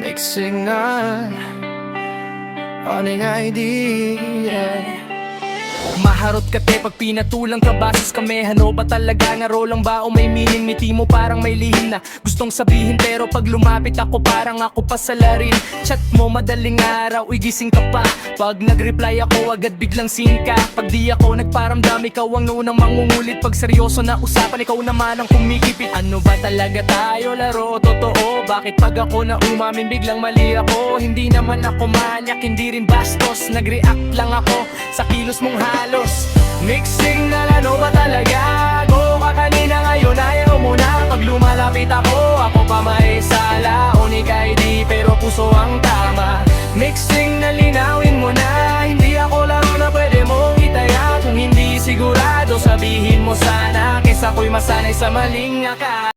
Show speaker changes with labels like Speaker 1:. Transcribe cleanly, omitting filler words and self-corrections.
Speaker 1: Mixing on ang idea.
Speaker 2: Maharot ka te pag pinatulang ka basis kami. Ano ba talaga nga rolang ba o may meaning? Ngiti mo parang may lihim na gustong sabihin, pero pag lumapit ako parang ako pa sa larin. Chat mo madaling araw, igising ka pa. Pag nag-reply ako agad biglang seen ka. Pag di ako nagparamdam, ikaw ang unang mangungulit. Pag seryoso na usapan, ikaw naman ang kumikipit. Ano ba talaga tayo, laro o totoo? Bakit pag ako na umamin biglang mali ako? Hindi naman ako manyak, hindi rin bastos. Nag-react lang ako sa kilos mong halos. Mixing na ano ba talaga? Go ka kanina, ngayon ayaw mo na. Pag lumalapit ako pa may sala. Unik ID pero puso ang tama. Mixing na linawin mo na, hindi ako laro na pwede mong itaya. Kung hindi sigurado sabihin mo sana, kesa ko'y masanay sa maling akala.